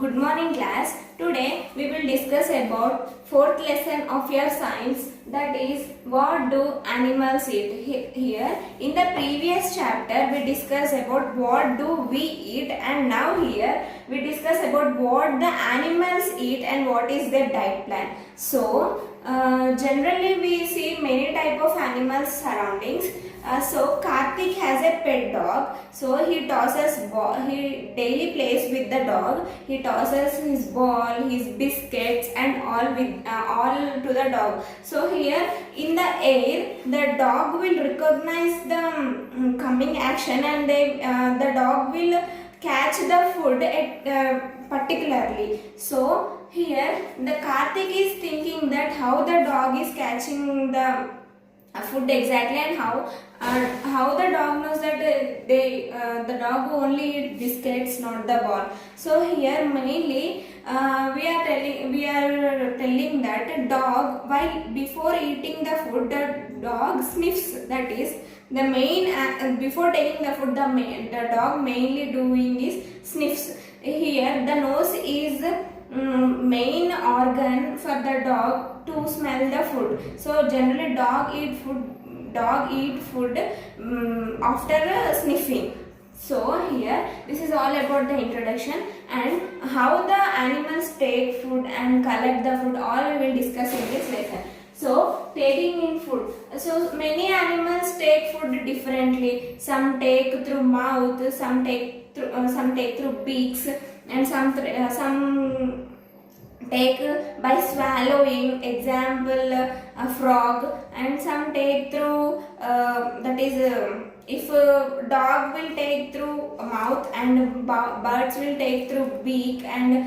Good morning class. Today we will discuss about fourth lesson of your science, that is what do animals eat. Here in the previous chapter we discussed about what do we eat, and now here we discuss about what the animals eat and what is their diet plan. So generally we see many type of animals surroundings. So Karthik has a pet dog. So he tosses ball. He daily plays with the dog. He tosses his ball, his biscuits, and all to the dog. So here in the air, the dog will recognize the coming action, and the dog will catch the food at particularly. So here the Karthik is thinking that how the dog is catching the food exactly, and how the dog knows that the dog only eat biscuits, not the ball. So here mainly we are telling that dog, while before eating the food, the dog sniffs. That is the main before taking the food, the dog mainly doing is sniffs. Here the nose is main organ for the dog to smell the food. So generally dog eat food after sniffing. So here this is all about the introduction and how the animals take food and collect the food. All we will discuss in this lesson. So taking in food. So many animals take food differently. Some take through mouth, some take through beaks, and some take by swallowing, example a frog, and some take through if a dog will take through mouth, and birds will take through beak, and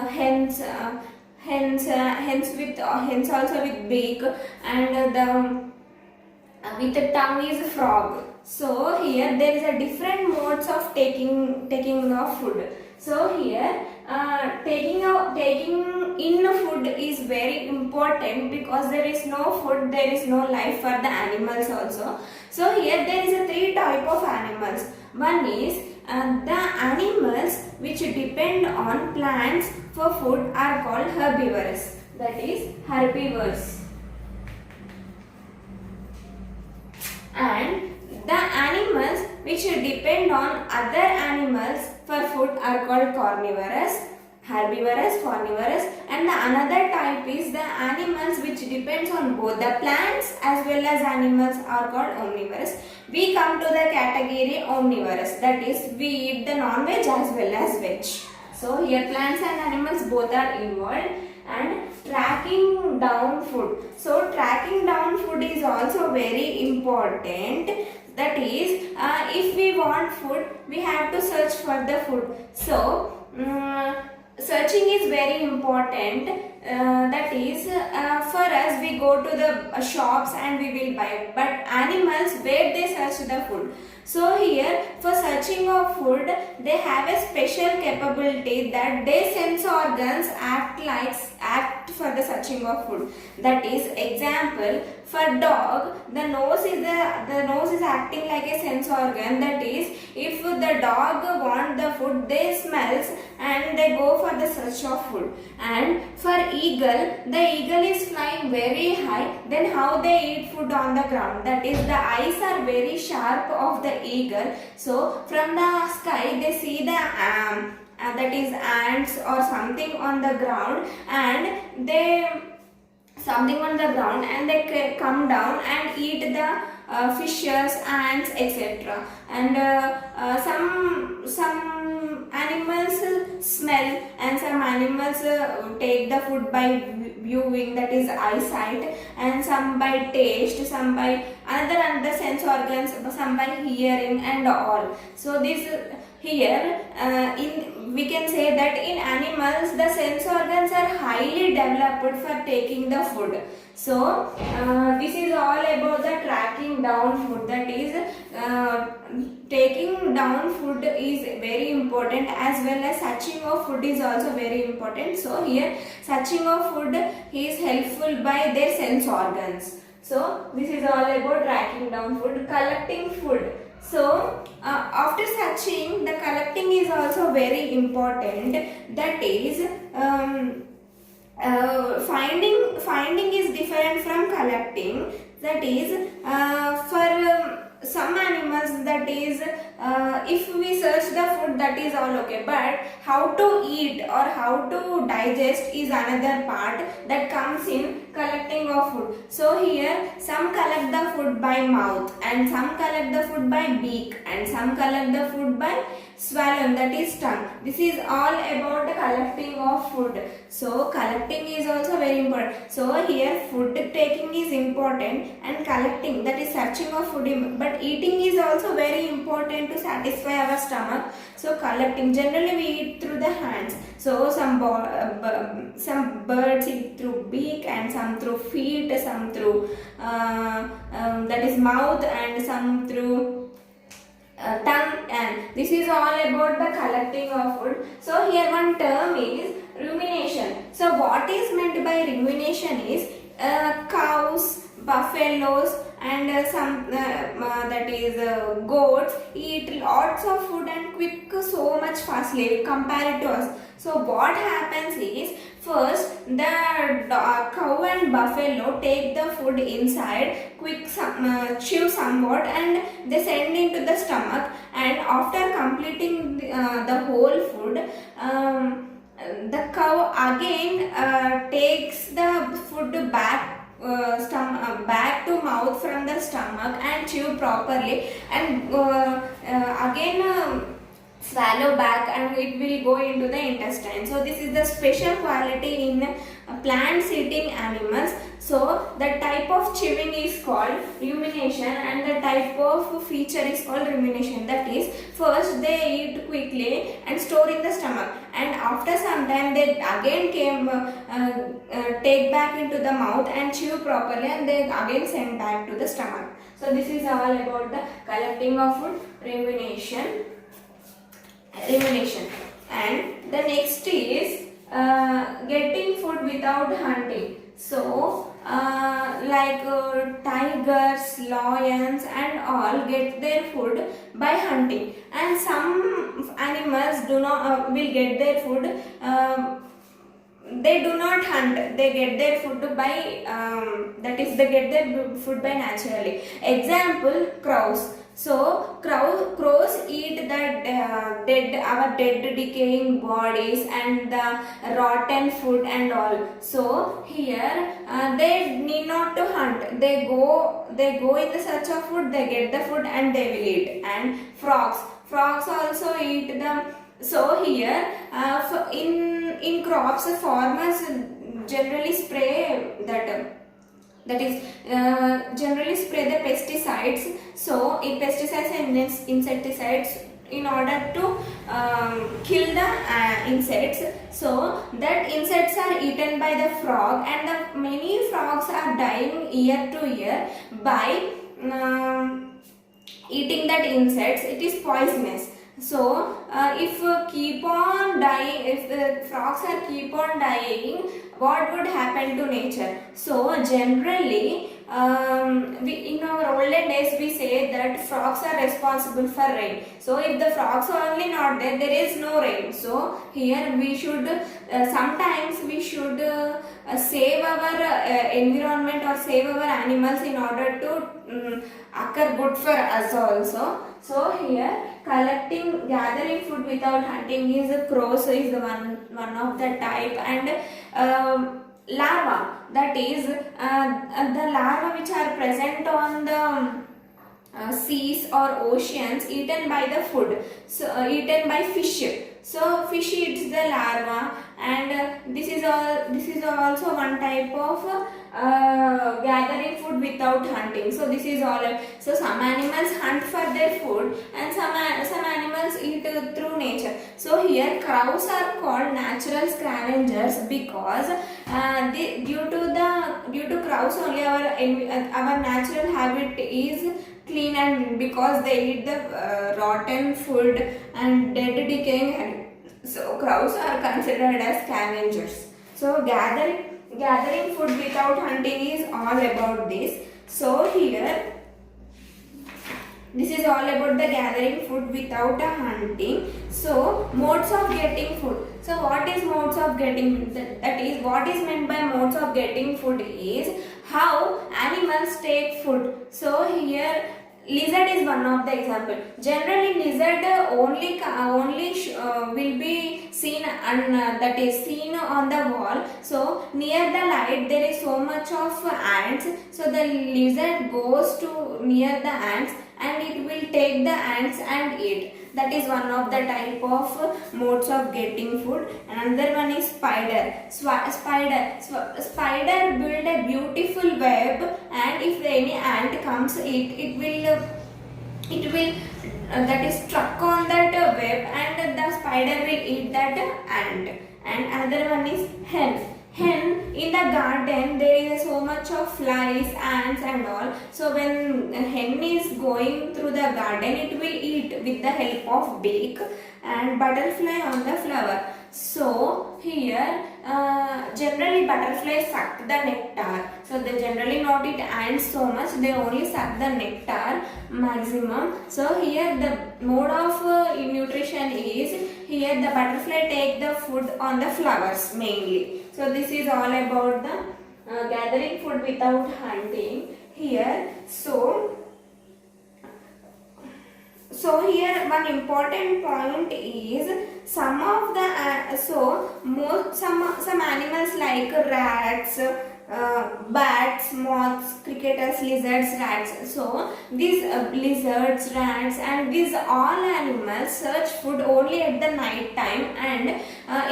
hens also with beak, and with the tongue is frog. So here there is a different modes of taking of food. So here taking in food is very important, because there is no food, there is no life for the animals also. So here there is a three type of animals. One is the animals which depend on plants for food are called herbivorous. That is herbivores. And the animals which depend on other animals for food are called carnivorous, herbivorous, carnivorous, and the another type is the animals which depends on both the plants as well as animals are called omnivorous. We come to the category omnivorous, that is we eat the non-veg as well as veg. So here plants and animals both are involved. And tracking down food. So tracking down food is also very important. That is if we want food, we have to search for the food. So searching is very important. That is for us, we go to the shops and we will buy, but animals, where they search the food. So here for searching of food, they have a special capability that their sense organs act for the searching of food. That is example, for dog, the nose is acting like a sense organ. That is, if the dog want the food, they smells and they go for the search of food. And for eagle, the eagle is flying very high, then how they eat food on the ground. That is, the eyes are very sharp of the eagle. So from the sky they see the that is ants or something on the ground, and they come down and eat the fishes, ants, etc. And some animals smell, and some animals take the food by viewing, that is eyesight, and some by taste, some by another sense organs, some by hearing, and all. So this here we can say that in animals the sense organs are highly developed for taking the food. So this is all about the tracking down food. That is taking down food is very important, as well as searching of food is also very important. So here searching of food is helpful by their sense organs. So this is all about tracking down food. Collecting food. So after searching, the collecting is also very important. That is, finding is different from collecting. That is, for some animals, that is, if we search the food, that is all okay, but how to eat or how to digest is another part that comes in collecting of food. So here some collect the food by mouth, and some collect the food by beak, and some collect the food by swallow, that is tongue. This is all about the collecting of food. So collecting is also very important. So here food taking is important and collecting, that is searching of food, but eating is also very important to satisfy our stomach. So collecting, generally we eat through the hands. So some birds eat through beak, and some through feet, some through that is mouth, and some through tongue, and this is all about the collecting of food. So here one term is rumination. So what is meant by rumination is cows, buffaloes, and some that is goats eat lots of food and quick so much fastly compared to us. So what happens is, first the cow and buffalo take the food inside, chew somewhat, and they send into the stomach, and after completing the whole food, the cow again takes the food back to mouth from the stomach and chew properly, and again swallow back, and it will go into the intestine. So this is the special quality in plant eating animals. So the type of chewing is called rumination, and the type of feature is called rumination. That is, first they eat quickly and store in the stomach, and after some time they again take back into the mouth and chew properly, and they again send back to the stomach. So this is all about the collecting of food, rumination. And the next is getting food without hunting. So tigers, lions, and all get their food by hunting, and some animals do not will get their food. They do not hunt, they get their food by that is, they get their food by naturally. Example, crows. So crows eat our dead decaying bodies and the rotten food and all. So here they need not to hunt, they go in the search of food, they get the food and they will eat. And frogs also eat them. So here in crops, farmers generally spray that is generally spray the pesticides. So pesticides and insecticides in order to kill the insects. So that insects are eaten by the frog, and the many frogs are dying year to year by eating that insects. It is poisonous. So if the frogs are keep on dying, what would happen to nature? So generally in our olden days we say that frogs are responsible for rain. So if the frogs are only not there, there is no rain. So here we should sometimes we should save our environment or save our animals in order to occur good for us also. So here gathering food without hunting is crows is the one of the type. And larva, that is the larvae which are present on the seas or oceans, eaten by the food, so eaten by fish. So fish eats the larva, and this is also one type of gathering food without hunting. So this is all. So some animals hunt for their food, and some animals eat through nature. So here crows are called natural scavengers because due to crows only our natural habit is clean, and because they eat the rotten food and dead decaying habit. So crows are considered as scavengers. So gathering food without hunting is all about this. So here This is all about the gathering food without a hunting. So modes of getting food. So what is modes of getting food? That is what is meant by modes of getting food is how animals take food. So here lizard is one of the example. Generally lizard will be seen and that is seen on the wall. So near the light there is so much of ants. So the lizard goes to near the ants and it will take the ants and eat. That is one of the type of modes of getting food. Another one is spider. Spider build a beautiful web, and if any ant comes, it will that is struck on that web, and the spider will eat that ant. And another one is hen. Hen, in the garden there is so much of flies, ants and all. So when hen is going through the garden, it will eat with the help of beak. And butterfly on the flower. So here generally butterflies suck the nectar. So they generally not eat ants so much, they only suck the nectar maximum. So here the mode of nutrition is, here the butterfly take the food on the flowers mainly. So this is all about the gathering food without hunting here. So here one important point is some of the some animals like rats, bats, moths, cricketers, lizards, rats. So these lizards, rats, and these all animals search food only at the night time, and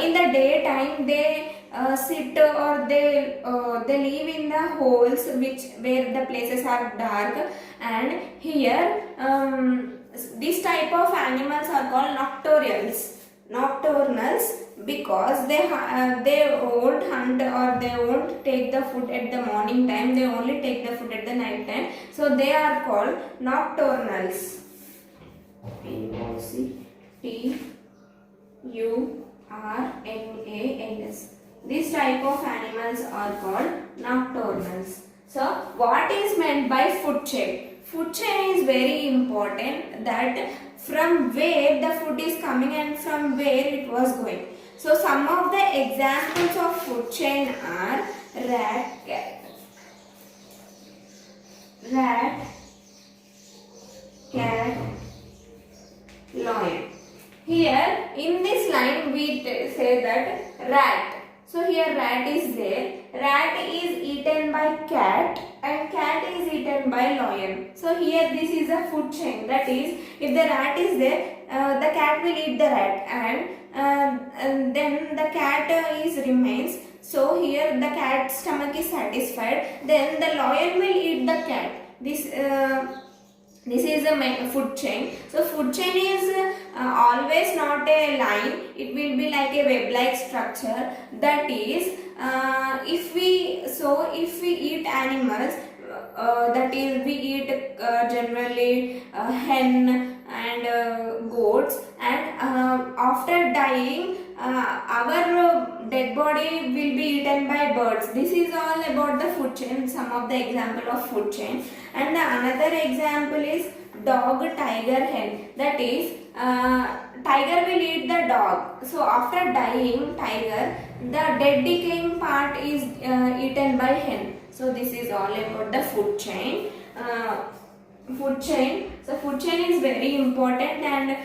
in the daytime they sit or they live in the holes where the places are dark. And here this type of animals are called nocturnals because they won't hunt or they won't take the food at the morning time, they only take the food at the night time. So they are called nocturnals. Nocturnals. This type of animals are called nocturnals. So what is meant by food chain? Food chain is very important, that from where the food is coming and from where it was going. So some of the examples of food chain are rat, cat, lion. Here in this line we say that rat. So here rat is there. Rat is eaten by cat and cat is eaten by lion. So here this is a food chain. That is, if the rat is there, the cat will eat the rat, and then the cat remains. So here the cat's stomach is satisfied. Then the lion will eat the cat. This is a food chain. So food chain is always not a line. It will be like a web-like structure. That is, if we eat animals, that is we eat generally hen and goats, and after dying our dead body will be eaten by birds. This is all about the food chain, some of the example of food chain. And the another example is dog, tiger, hen. That is, tiger will eat the dog. So after dying tiger, the dead decaying part is eaten by hen. So this is all about the food chain. So food chain is very important, and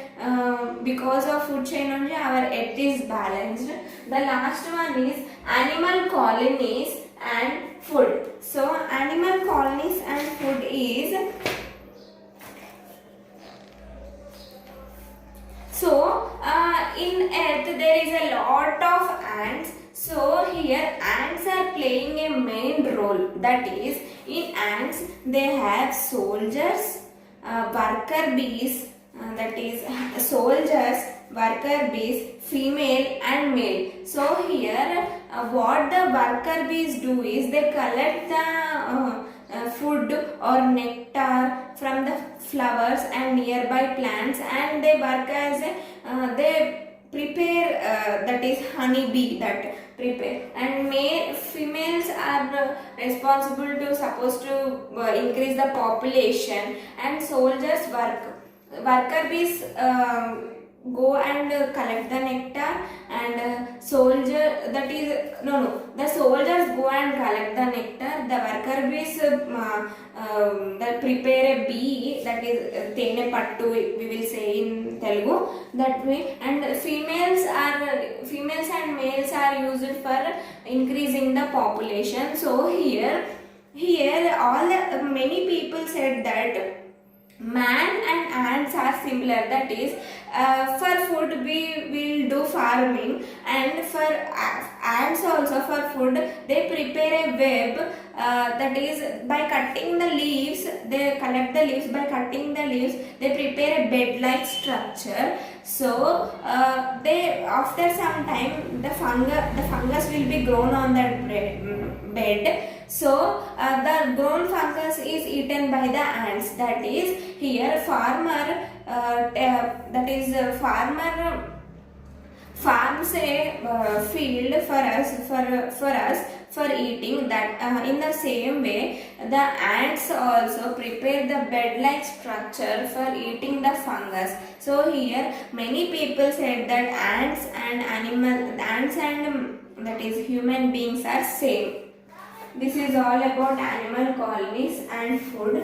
because of food chain only our earth is balanced. The last one is animal colonies and food. So animal colonies and food is, so in earth there is a lot of ants. So here ants are playing a main role. That is, in ants they have soldiers, worker bees, that is soldiers, worker bees, female and male. So here what the worker bees do is they collect the food or nectar from the flowers and nearby plants, and they work as they prepare that is honey bee, that prepare, and females are responsible to supposed to increase the population, and soldiers worker bees go and collect the nectar, and soldier that is the soldiers go and collect the nectar, the worker bees that prepare a bee, that is tene pattu, we will say in Telugu, that way. And females and males are used for increasing the population. So here all many people said that man and ants are similar, that is for food we will do farming, and for ants also for food they prepare a web, that is by cutting the leaves, they collect the leaves, by cutting the leaves they prepare a bed like structure. So they after some time the fungus will be grown on that bed. So the grown fungus is eaten by the ants. That is here farmer farms a field for us for eating. That in the same way the ants also prepare the bed like structure for eating the fungus. So here many people said that ants and that is human beings are same. This is all about animal colonies and food.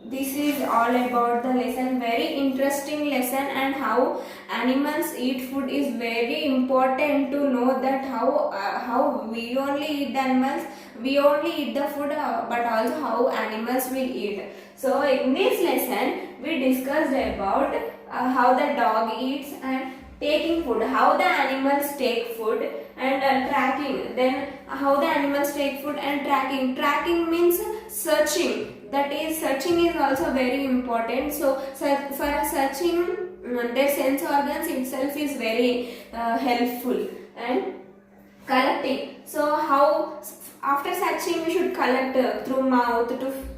This is all about the lesson, very interesting lesson, and how animals eat food is very important to know, that how we only eat the animals, we only eat the food, but also how animals will eat. So in this lesson we discussed about how the dog eats and taking food, how the animals take food, and tracking. Then how the animals take food and tracking. Tracking means searching, that is searching is also very important. So for searching their sense organs itself is very helpful. And collecting, so how after searching we should collect through mouth,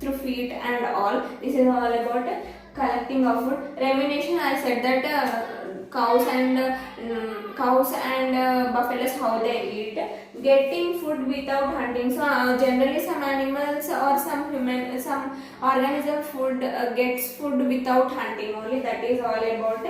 through feet and all. This is all about collecting of food. Rumination, I said that cows and buffaloes how they eat. Getting food without hunting, so generally some animals or some organism food gets food without hunting only. That is all about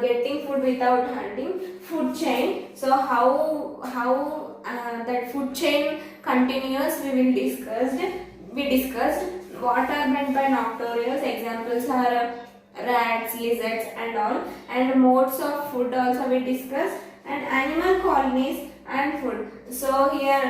getting food without hunting. Food chain, so how that food chain continues, we discussed what are meant by nocturials. Examples are rats, lizards and all. And modes of food also we discussed, and animal colonies and food. So here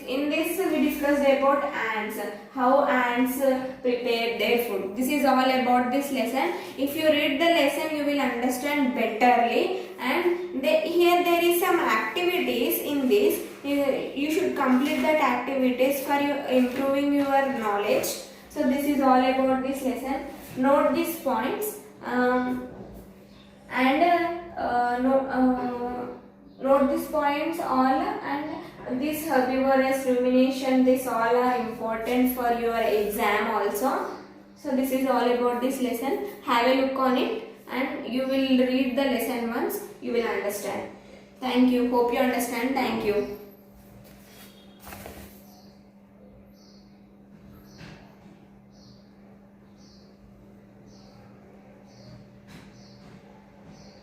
in this we discussed about ants, how ants prepare their food. This is all about this lesson. If you read the lesson you will understand betterly. And here there is some activities in this, you should complete that activities for you improving your knowledge. So this is all about this lesson. Note these points and note these points all, and this herbivorous rumination, this all are important for your exam also. So this is all about this lesson. Have a look on it and you will read the lesson once, you will understand. Thank you. Hope you understand. Thank you.